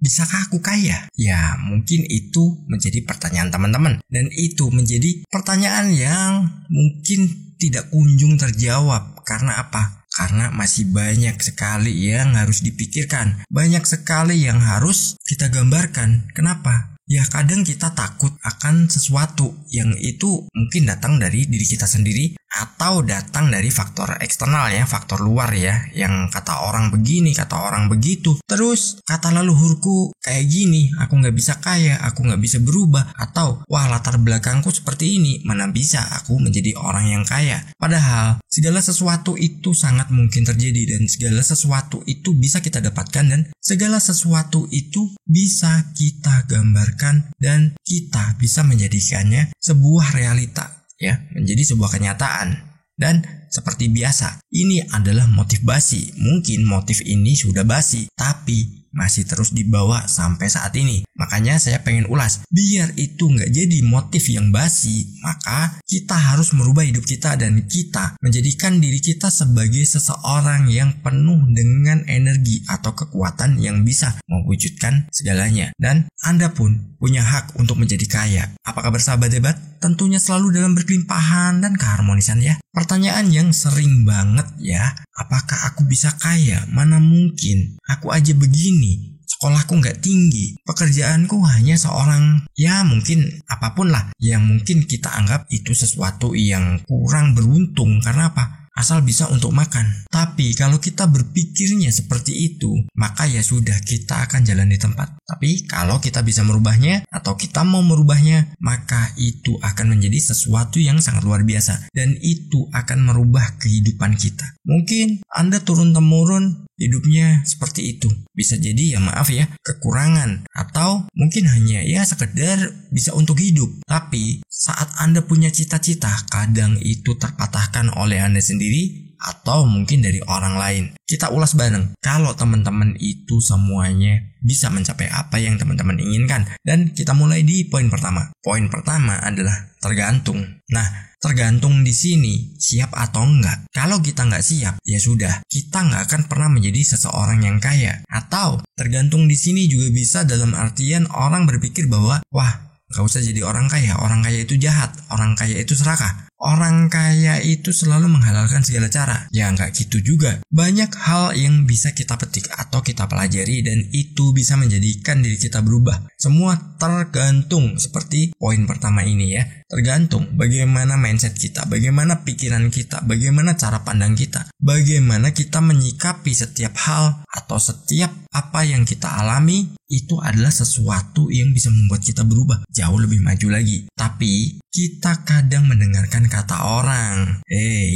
bisakah aku kaya? Ya, mungkin itu menjadi pertanyaan teman-teman. Dan itu menjadi pertanyaan yang mungkin tidak kunjung terjawab. Karena apa? Karena masih banyak sekali yang harus dipikirkan. Banyak sekali yang harus kita gambarkan. Kenapa? Ya kadang kita takut akan sesuatu yang itu mungkin datang dari diri kita sendiri atau datang dari faktor eksternal ya, faktor luar ya, yang kata orang begini, kata orang begitu. Terus kata leluhurku kayak gini, aku nggak bisa kaya, aku nggak bisa berubah. Atau wah latar belakangku seperti ini, mana bisa aku menjadi orang yang kaya. Padahal segala sesuatu itu sangat mungkin terjadi dan segala sesuatu itu bisa kita dapatkan dan segala sesuatu itu bisa kita gambarkan dan kita bisa menjadikannya sebuah realita ya, menjadi sebuah kenyataan. Dan seperti biasa, ini adalah motif basi. Mungkin motif ini sudah basi, tapi masih terus dibawa sampai saat ini. Makanya saya pengen ulas, biar itu nggak jadi motif yang basi, maka kita harus merubah hidup kita dan kita menjadikan diri kita sebagai seseorang yang penuh dengan energi atau kekuatan yang bisa mewujudkan segalanya. Dan Anda pun punya hak untuk menjadi kaya. Apakah bersahabat hebat? Tentunya selalu dalam berkelimpahan dan keharmonisan ya. Pertanyaan yang sering banget ya, apakah aku bisa kaya? Mana mungkin, aku aja begini, sekolahku nggak tinggi, pekerjaanku hanya seorang, ya mungkin apapun lah yang mungkin kita anggap itu sesuatu yang kurang beruntung. Karena apa? Asal bisa untuk makan. Tapi kalau kita berpikirnya seperti itu, maka ya sudah, kita akan jalan di tempat. Tapi kalau kita bisa merubahnya atau kita mau merubahnya, maka itu akan menjadi sesuatu yang sangat luar biasa dan itu akan merubah kehidupan kita. Mungkin Anda turun-temurun hidupnya seperti itu. Bisa jadi ya maaf ya, kekurangan atau mungkin hanya ya sekedar bisa untuk hidup. Tapi saat Anda punya cita-cita, kadang itu terpatahkan oleh Anda sendiri atau mungkin dari orang lain. Kita ulas bareng. Kalau teman-teman itu semuanya bisa mencapai apa yang teman-teman inginkan. Dan kita mulai di poin pertama. Poin pertama adalah tergantung. Nah, tergantung di sini siap atau enggak. Kalau kita enggak siap, ya sudah, kita enggak akan pernah menjadi seseorang yang kaya. Atau tergantung di sini juga bisa dalam artian orang berpikir bahwa wah, enggak usah jadi orang kaya itu jahat, orang kaya itu serakah. Orang kaya itu selalu menghalalkan segala cara. Ya nggak gitu juga. Banyak hal yang bisa kita petik atau kita pelajari dan itu bisa menjadikan diri kita berubah. Semua tergantung seperti poin pertama ini ya. Tergantung bagaimana mindset kita, bagaimana pikiran kita, bagaimana cara pandang kita, bagaimana kita menyikapi setiap hal atau setiap apa yang kita alami. Itu adalah sesuatu yang bisa membuat kita berubah jauh lebih maju lagi. Tapi kita kadang mendengarkan kata orang.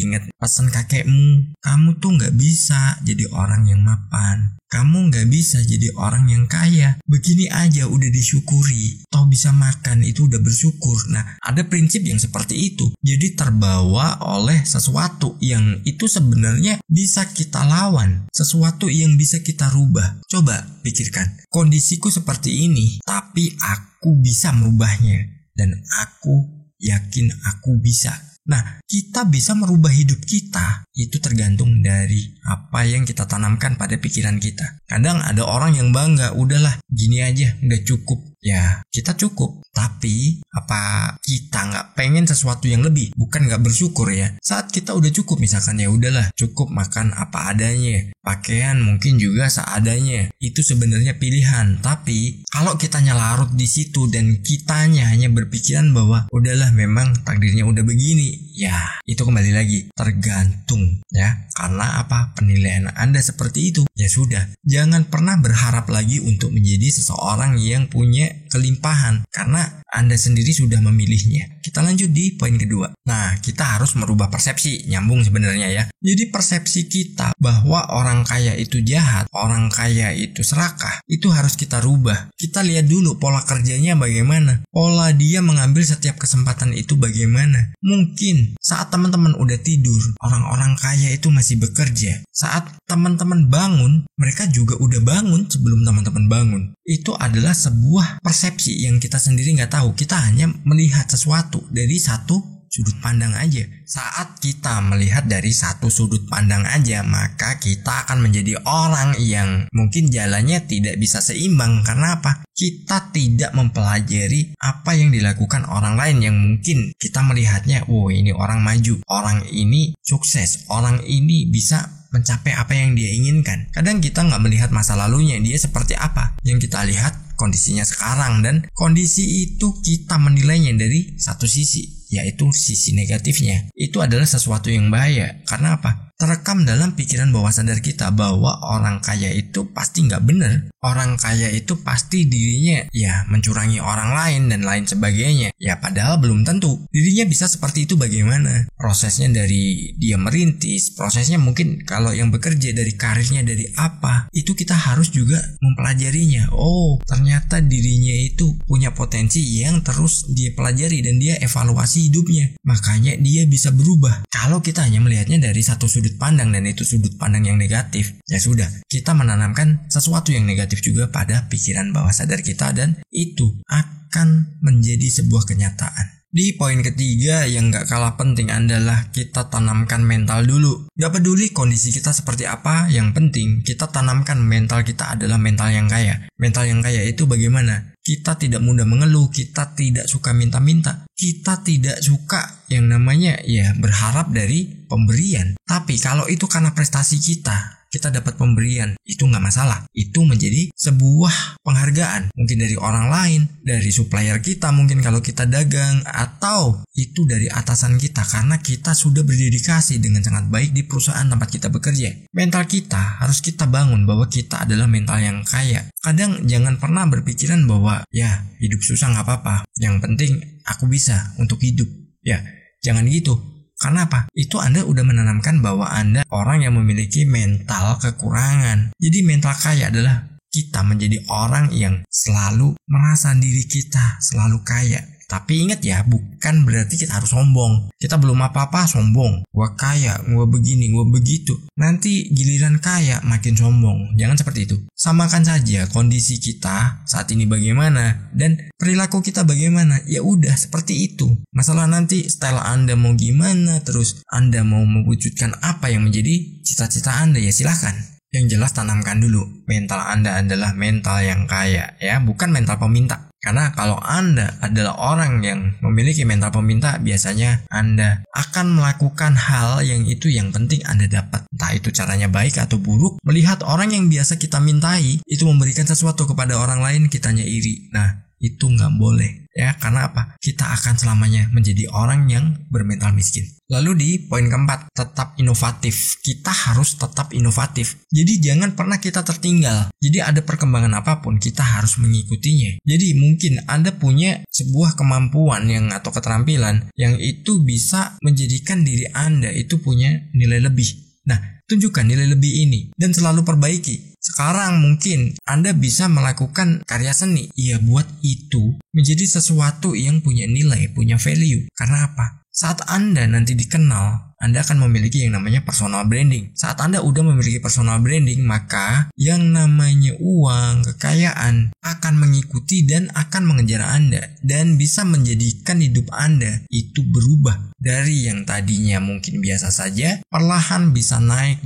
Ingat pesan kakekmu, kamu tuh gak bisa jadi orang yang mapan, kamu gak bisa jadi orang yang kaya. Begini aja udah disyukuri, toh bisa makan itu udah bersyukur. Nah, ada prinsip yang seperti itu. Jadi terbawa oleh sesuatu yang itu sebenarnya bisa kita lawan, sesuatu yang bisa kita rubah. Coba pikirkan, kondisiku seperti ini, tapi aku bisa merubahnya dan aku yakin aku bisa. Nah, kita bisa merubah hidup kita itu tergantung dari apa yang kita tanamkan pada pikiran kita. Kadang ada orang yang bangga, udahlah gini aja udah cukup. Ya, kita cukup. Tapi apa kita nggak pengen sesuatu yang lebih? Bukan nggak bersyukur ya. Saat kita udah cukup, misalkan ya udahlah cukup makan apa adanya, pakaian mungkin juga seadanya. Itu sebenarnya pilihan. Tapi kalau kitanya larut di situ dan kitanya hanya berpikiran bahwa udahlah memang takdirnya udah begini, ya itu kembali lagi tergantung ya. Karena apa? Penilaian Anda seperti itu. Ya sudah, jangan pernah berharap lagi untuk menjadi seseorang yang punya kelimpahan karena Anda sendiri sudah memilihnya. Kita lanjut di poin kedua. Nah, kita harus merubah persepsi. Nyambung sebenarnya ya. Jadi persepsi kita bahwa orang kaya itu jahat, orang kaya itu serakah, itu harus kita rubah. Kita lihat dulu pola kerjanya bagaimana, pola dia mengambil setiap kesempatan itu bagaimana. Mungkin saat teman-teman udah tidur, orang-orang kaya itu masih bekerja. Saat teman-teman bangun, mereka juga udah bangun sebelum teman-teman bangun. Itu adalah sebuah persepsi yang kita sendiri nggak tahu. Kita hanya melihat sesuatu dari satu sudut pandang aja. Saat kita melihat dari satu sudut pandang aja, maka kita akan menjadi orang yang mungkin jalannya tidak bisa seimbang. Karena apa? Kita tidak mempelajari apa yang dilakukan orang lain yang mungkin kita melihatnya, wow ini orang maju, orang ini sukses, orang ini bisa mencapai apa yang dia inginkan. Kadang kita nggak melihat masa lalunya, dia seperti apa. Yang kita lihat kondisinya sekarang, dan kondisi itu kita menilainya dari satu sisi, yaitu sisi negatifnya. Itu adalah sesuatu yang bahaya. Karena apa? Terekam dalam pikiran bawah sadar kita bahwa orang kaya itu pasti nggak benar. Orang kaya itu pasti dirinya ya mencurangi orang lain dan lain sebagainya. Ya padahal belum tentu. Dirinya bisa seperti itu bagaimana? Prosesnya dari dia merintis, prosesnya mungkin kalau yang bekerja dari karirnya dari apa, itu kita harus juga mempelajarinya. Oh ternyata dirinya itu punya potensi yang terus dia pelajari dan dia evaluasi hidupnya. Makanya dia bisa berubah. Kalau kita hanya melihatnya dari satu sudut pandang dan itu sudut pandang yang negatif, ya sudah, kita menanamkan sesuatu yang negatif juga pada pikiran bawah sadar kita dan itu akan menjadi sebuah kenyataan. Di poin ketiga yang gak kalah penting adalah kita tanamkan mental dulu. Gak peduli kondisi kita seperti apa, yang penting kita tanamkan mental kita adalah mental yang kaya. Mental yang kaya itu bagaimana? Kita tidak mudah mengeluh, kita tidak suka minta-minta, kita tidak suka yang namanya ya berharap dari pemberian. Tapi kalau itu karena prestasi kita dapat pemberian, itu nggak masalah. Itu menjadi sebuah penghargaan. Mungkin dari orang lain, dari supplier kita mungkin kalau kita dagang, atau itu dari atasan kita karena kita sudah berdedikasi dengan sangat baik di perusahaan tempat kita bekerja. Mental kita harus kita bangun bahwa kita adalah mental yang kaya. Kadang jangan pernah berpikiran bahwa ya hidup susah nggak apa-apa, yang penting aku bisa untuk hidup. Ya jangan gitu. Karena apa? Itu Anda udah menanamkan bahwa Anda orang yang memiliki mental kekurangan. Jadi mental kaya adalah kita menjadi orang yang selalu merasa diri kita selalu kaya. Tapi ingat ya, bukan berarti kita harus sombong. Kita belum apa-apa sombong. Gua kaya, gua begini, gua begitu. Nanti giliran kaya makin sombong. Jangan seperti itu. Samakan saja kondisi kita saat ini bagaimana dan perilaku kita bagaimana. Ya udah seperti itu. Masalah nanti style Anda mau gimana, terus Anda mau mewujudkan apa yang menjadi cita-cita Anda, ya silahkan. Yang jelas tanamkan dulu mental Anda adalah mental yang kaya, ya, bukan mental peminta. Karena kalau Anda adalah orang yang memiliki mental peminta, biasanya Anda akan melakukan hal yang itu yang penting Anda dapat. Entah itu caranya baik atau buruk. Melihat orang yang biasa kita mintai itu memberikan sesuatu kepada orang lain, kitanya iri. Nah, itu nggak boleh, ya. Karena apa? Kita akan selamanya menjadi orang yang bermental miskin. Lalu di poin keempat, tetap inovatif. Kita harus tetap inovatif. Jadi jangan pernah kita tertinggal. Jadi ada perkembangan apapun, kita harus mengikutinya. Jadi mungkin Anda punya sebuah kemampuan yang atau keterampilan yang itu bisa menjadikan diri Anda itu punya nilai lebih. Nah, tunjukkan nilai lebih ini dan selalu perbaiki. Sekarang mungkin Anda bisa melakukan karya seni. Ya, buat itu menjadi sesuatu yang punya nilai, punya value. Karena apa? Saat Anda nanti dikenal, Anda akan memiliki yang namanya personal branding. Saat Anda udah memiliki personal branding, maka yang namanya uang, kekayaan akan mengikuti dan akan mengejar Anda. Dan bisa menjadikan hidup Anda itu berubah. Dari yang tadinya mungkin biasa saja, perlahan bisa naik,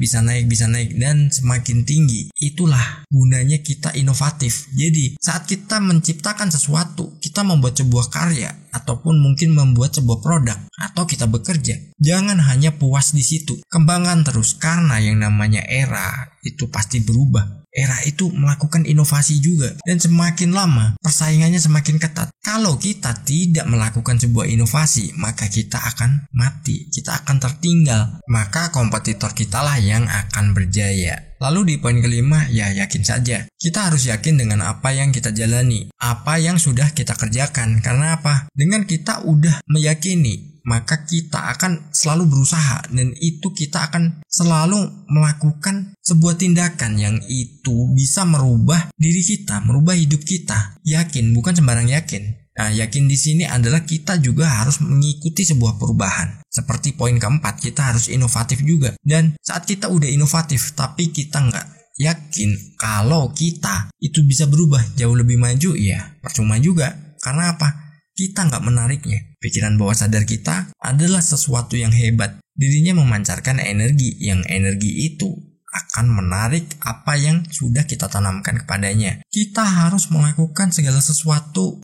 dan semakin tinggi. Itulah gunanya kita inovatif. Jadi saat kita menciptakan sesuatu, kita membuat sebuah karya, ataupun mungkin membuat sebuah produk, atau kita bekerja, jangan hanya puas di situ. Kembangkan terus, karena yang namanya era itu pasti berubah. Era itu melakukan inovasi juga, dan semakin lama persaingannya semakin ketat. Kalau kita tidak melakukan sebuah inovasi, maka kita akan mati, kita akan tertinggal. Maka kompetitor kita lah yang akan berjaya. Lalu di poin kelima, ya yakin saja. Kita harus yakin dengan apa yang kita jalani, apa yang sudah kita kerjakan. Karena apa? Dengan kita udah meyakini, maka kita akan selalu berusaha, dan itu kita akan selalu melakukan sebuah tindakan yang itu bisa merubah diri kita, merubah hidup kita. Yakin, bukan sembarang yakin. Nah, yakin di sini adalah kita juga harus mengikuti sebuah perubahan. Seperti poin keempat, kita harus inovatif juga. Dan saat kita udah inovatif, tapi kita nggak yakin kalau kita itu bisa berubah jauh lebih maju, ya percuma juga. Karena apa? kita nggak menariknya. Pikiran bawah sadar kita adalah sesuatu yang hebat. Dirinya memancarkan energi, yang energi itu akan menarik apa yang sudah kita tanamkan kepadanya. Kita harus melakukan segala sesuatu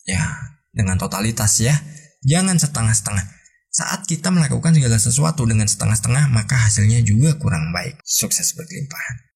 dengan totalitas ya. Jangan setengah-setengah. Saat kita melakukan segala sesuatu dengan setengah-setengah, maka hasilnya juga kurang baik. Sukses berlimpahan.